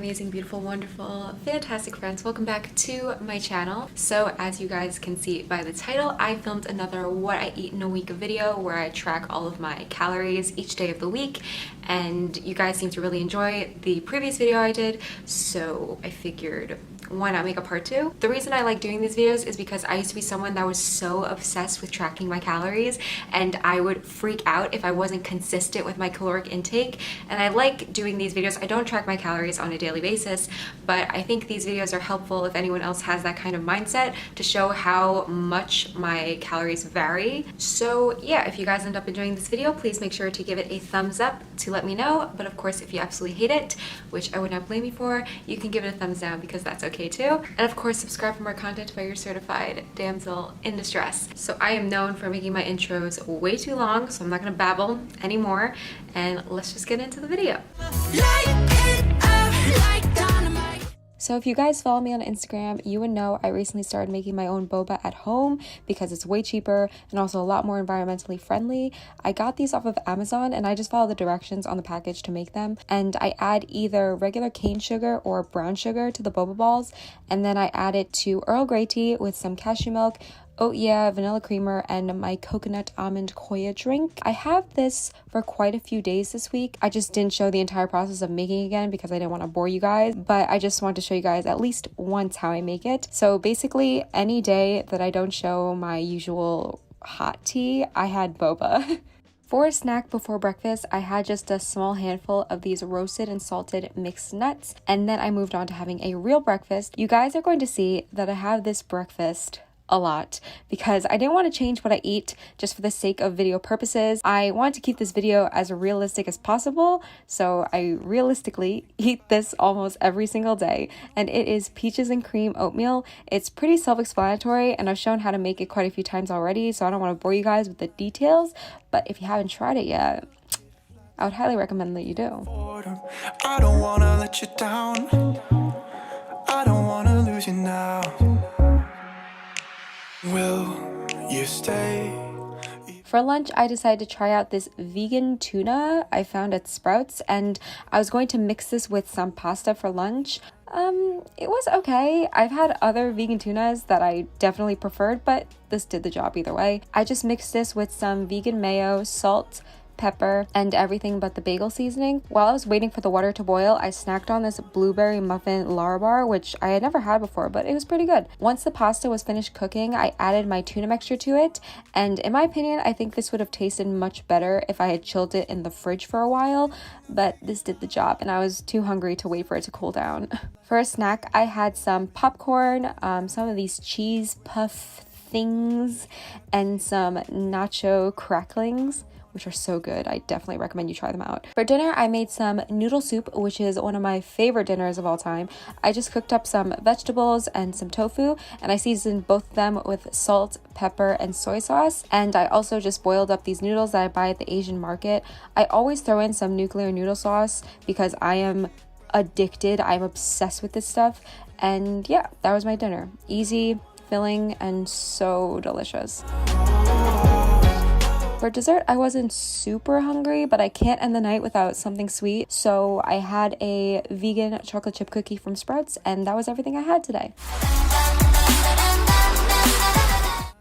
amazing, beautiful, wonderful, fantastic friends. Welcome back to my channel. So as you guys can see by the title, I filmed another what I eat in a week video where I track all of my calories each day of the week, and you guys seem to really enjoy the previous video I did, so I figured why not make a part 2? The reason I like doing these videos is because I used to be someone that was so obsessed with tracking my calories, and I would freak out if I wasn't consistent with my caloric intake. And I like doing these videos. I don't track my calories on a daily basis, but I think these videos are helpful if anyone else has that kind of mindset, to show how much my calories vary. So yeah, if you guys end up enjoying this video, please make sure to give it a thumbs up to let me know. But of course, if you absolutely hate it, which I would not blame you for, you can give it a thumbs down because that's okay too. And of course, subscribe for more content by your certified damsel in distress. So I am known for making my intros way too long, so I'm not gonna babble anymore, and let's just get into the video. So if you guys follow me on Instagram, you would know I recently started making my own boba at home because it's way cheaper and also a lot more environmentally friendly. I got these off of Amazon and I just follow the directions on the package to make them. And I add either regular cane sugar or brown sugar to the boba balls, and then I add it to Earl Grey tea with some cashew milk, oh yeah, vanilla creamer, and my coconut almond koya drink. I have this for quite a few days this week. I just didn't show the entire process of making it again because I didn't want to bore you guys, but I just wanted to show you guys at least once how I make it. So basically, any day that I don't show my usual hot tea, I had boba. For a snack before breakfast, I had just a small handful of these roasted and salted mixed nuts, and then I moved on to having a real breakfast. You guys are going to see that I have this breakfast a lot because I didn't want to change what I eat just for the sake of video purposes. I wanted to keep this video as realistic as possible, so I realistically eat this almost every single day, and it is peaches and cream oatmeal. It's pretty self-explanatory, and I've shown how to make it quite a few times already, so I don't want to bore you guys with the details, but if you haven't tried it yet, I would highly recommend that you do. I don't want to let you down. I don't want to lose you now. Will you stay? For lunch, I decided to try out this vegan tuna I found at Sprouts, and I was going to mix this with some pasta for lunch. It was okay. I've had other vegan tunas that I definitely preferred, but this did the job either way. I just mixed this with some vegan mayo, salt, pepper, and everything but the bagel seasoning. While I was waiting for the water to boil, I snacked on this blueberry muffin Larabar, which I had never had before, but it was pretty good. Once the pasta was finished cooking, I added my tuna mixture to it, and in my opinion, I think this would have tasted much better if I had chilled it in the fridge for a while, but this did the job, and I was too hungry to wait for it to cool down. For a snack, I had some popcorn, some of these cheese puff things, and some nacho cracklings, which are so good. I definitely recommend you try them out. For dinner, I made some noodle soup, which is one of my favorite dinners of all time. I just cooked up some vegetables and some tofu, and I seasoned both of them with salt, pepper, and soy sauce. And I also just boiled up these noodles that I buy at the Asian market. I always throw in some nuclear noodle sauce because I am addicted. I'm obsessed with this stuff. And yeah, that was my dinner. Easy, filling, and so delicious. For dessert, I wasn't super hungry, but I can't end the night without something sweet, so I had a vegan chocolate chip cookie from Sprouts, and that was everything I had today.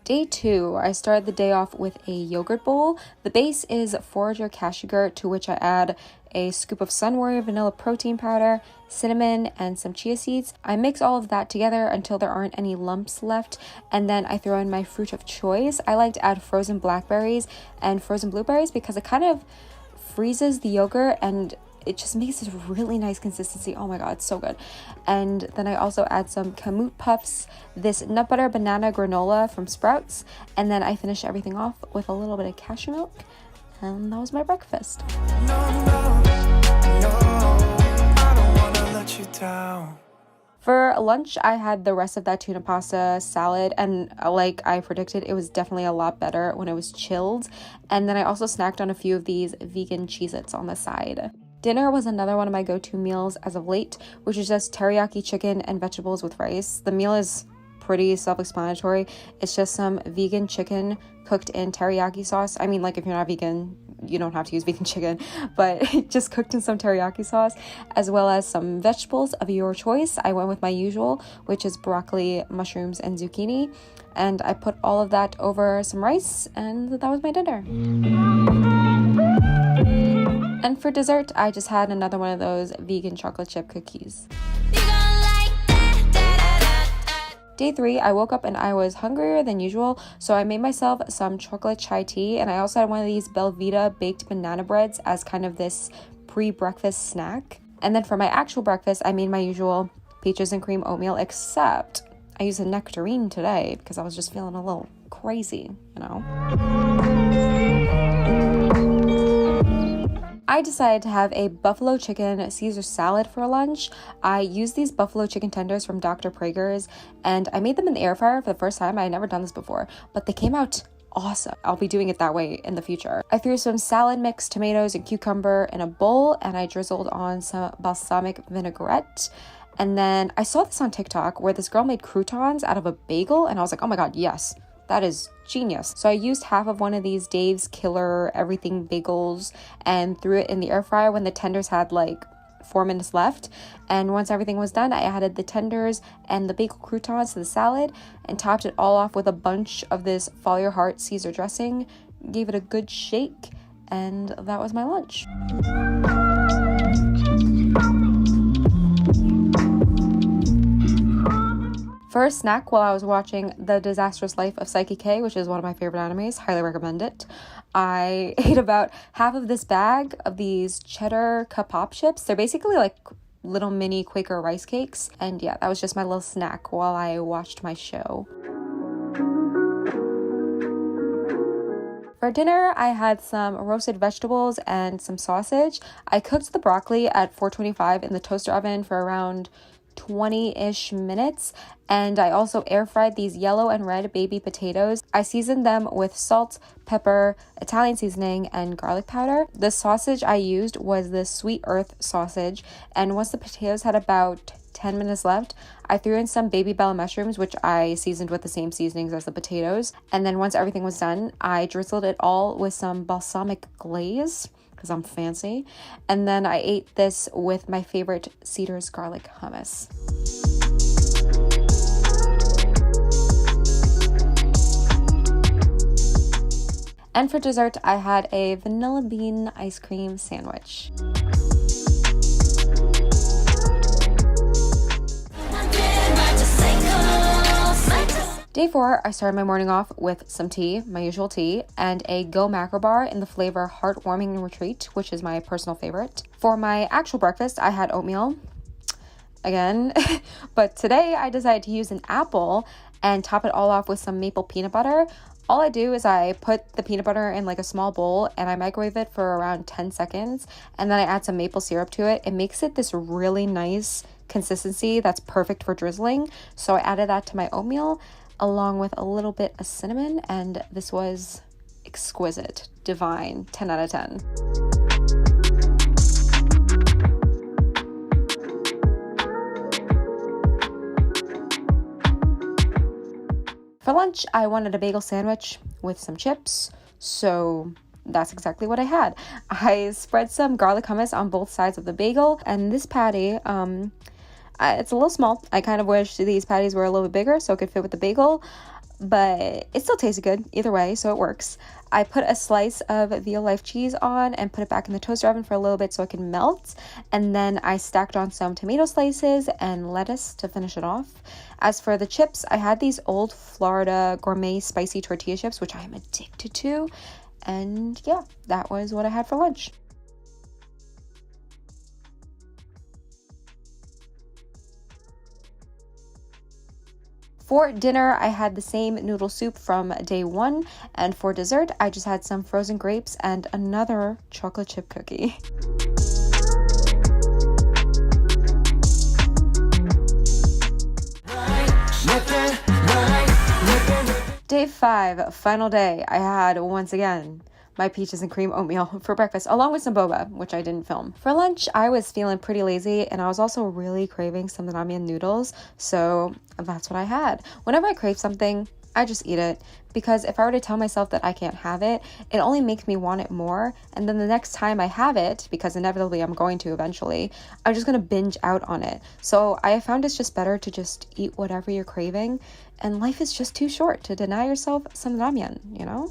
Day 2, I started the day off with a yogurt bowl. The base is Forager cashew yogurt, to which I add a scoop of Sun Warrior vanilla protein powder, cinnamon, and some chia seeds. I mix all of that together until there aren't any lumps left, and then I throw in my fruit of choice. I like to add frozen blackberries and frozen blueberries because it kind of freezes the yogurt and it just makes this really nice consistency. Oh my god, it's so good. And then I also add some Kamut Puffs, this nut butter banana granola from Sprouts, and then I finish everything off with a little bit of cashew milk, and that was my breakfast. I don't want to let you down. For lunch, I had the rest of that tuna pasta salad, and like I predicted, it was definitely a lot better when it was chilled. And then I also snacked on a few of these vegan Cheez-Its on the side. Dinner was another one of my go-to meals as of late, which is just teriyaki chicken and vegetables with rice. The meal is pretty self-explanatory. It's just some vegan chicken cooked in teriyaki sauce. I mean, like, if you're not vegan, you don't have to use vegan chicken, but just cooked in some teriyaki sauce, as well as some vegetables of your choice. I went with my usual, which is broccoli, mushrooms, and zucchini. And I put all of that over some rice, and that was my dinner. And for dessert, I just had another one of those vegan chocolate chip cookies. Day 3, I woke up and I was hungrier than usual, so I made myself some chocolate chai tea, and I also had one of these Belvita baked banana breads as kind of this pre-breakfast snack. And then for my actual breakfast, I made my usual peaches and cream oatmeal, except I used a nectarine today because I was just feeling a little crazy, you know? I decided to have a buffalo chicken Caesar salad for lunch. I used these buffalo chicken tenders from Dr. Prager's, and I made them in the air fryer for the first time. I had never done this before, but they came out awesome. I'll be doing it that way in the future. I threw some salad mix, tomatoes, and cucumber in a bowl, and I drizzled on some balsamic vinaigrette. And then I saw this on TikTok where this girl made croutons out of a bagel, and I was like, oh my god, yes, that is genius. So I used half of one of these Dave's Killer Everything bagels and threw it in the air fryer when the tenders had like 4 minutes left. And once everything was done, I added the tenders and the bagel croutons to the salad and topped it all off with a bunch of this Follow Your Heart Caesar dressing, gave it a good shake, and that was my lunch. For a snack, while I was watching The Disastrous Life of Psyche K, which is one of my favorite animes, highly recommend it, I ate about half of this bag of these cheddar Kapop chips. They're basically like little mini Quaker rice cakes. And yeah, that was just my little snack while I watched my show. For dinner, I had some roasted vegetables and some sausage. I cooked the broccoli at 425 in the toaster oven for around 20-ish minutes, and I air fried these yellow and red baby potatoes. I seasoned them with salt, pepper, Italian seasoning, and garlic powder. The sausage I used was the Sweet Earth sausage, and once the potatoes had about 10 minutes left, I threw in some baby bell mushrooms, which I seasoned with the same seasonings as the potatoes. And then once everything was done, I drizzled it all with some balsamic glaze, because I'm fancy. And then I ate this with my favorite Cedar's garlic hummus. And for dessert, I had a vanilla bean ice cream sandwich. Day 4, I started my morning off with some tea, my usual tea, and a Go macro bar in the flavor Heartwarming Retreat, which is my personal favorite. For my actual breakfast, I had oatmeal, again, but today I decided to use an apple and top it all off with some maple peanut butter. All I do is I put the peanut butter in like a small bowl and I microwave it for around 10 seconds, and then I add some maple syrup to it. It makes it this really nice consistency that's perfect for drizzling, so I added that to my oatmeal, along with a little bit of cinnamon, and this was exquisite, divine, 10 out of 10. For lunch, I wanted a bagel sandwich with some chips, so that's exactly what I had. I spread some garlic hummus on both sides of the bagel, and this patty, it's a little small. I kind of wish these patties were a little bit bigger so it could fit with the bagel, but it still tasted good either way, so it works. I put a slice of Veal Life cheese on and put it back in the toaster oven for a little bit so it can melt, and then I stacked on some tomato slices and lettuce to finish it off. As for the chips, I had these old Florida gourmet spicy tortilla chips, which I am addicted to, and yeah, that was what I had for lunch. For dinner, I had the same noodle soup from day 1, and for dessert, I just had some frozen grapes and another chocolate chip cookie. Day 5, final day, I had once again my peaches and cream oatmeal for breakfast, along with some boba, which I didn't film. For lunch, I was feeling pretty lazy, and I was also really craving some ramen noodles, so that's what I had. Whenever I crave something, I just eat it, because if I were to tell myself that I can't have it, it only makes me want it more, and then the next time I have it, because inevitably I'm going to eventually, I'm just gonna binge out on it. So I have found it's just better to just eat whatever you're craving, and life is just too short to deny yourself some ramen, you know?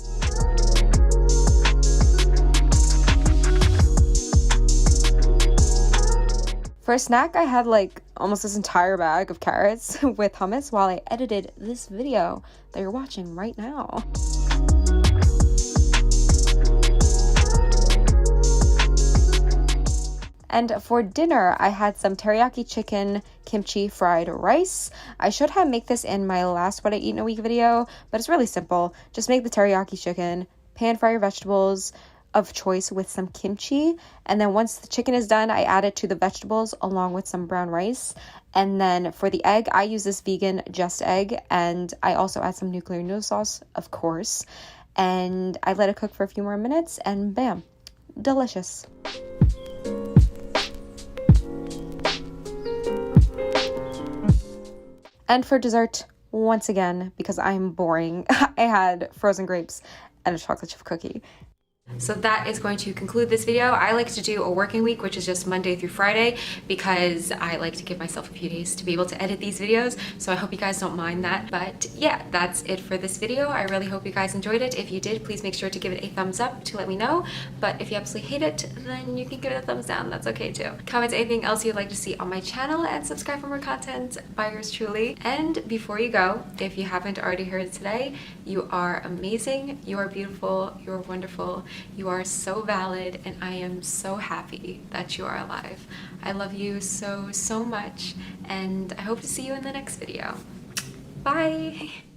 For a snack, I had like almost this entire bag of carrots with hummus while I edited this video that you're watching right now. And for dinner, I had some teriyaki chicken, kimchi, fried rice. I should have made this in my last What I Eat in a Week video, but it's really simple. Just make the teriyaki chicken, pan fry your vegetables of choice with some kimchi, and then once the chicken is done, I add it to the vegetables along with some brown rice. And then for the egg, I use this vegan Just egg, and I also add some nuclear noodle sauce, of course, and I let it cook for a few more minutes, and bam, delicious. And for dessert, once again, because I'm boring, I had frozen grapes and a chocolate chip cookie. So that is going to conclude this video. I like to do a working week, which is just Monday through Friday, because I like to give myself a few days to be able to edit these videos. So I hope you guys don't mind that. But yeah, that's it for this video. I really hope you guys enjoyed it. If you did, please make sure to give it a thumbs up to let me know. But if you absolutely hate it, then you can give it a thumbs down. That's okay too. Comment anything else you'd like to see on my channel and subscribe for more content by yours truly. And before you go, if you haven't already heard it today, you are amazing, you are beautiful, you are wonderful. You are so valid, and I am so happy that you are alive. I love you so, so much, and I hope to see you in the next video. Bye!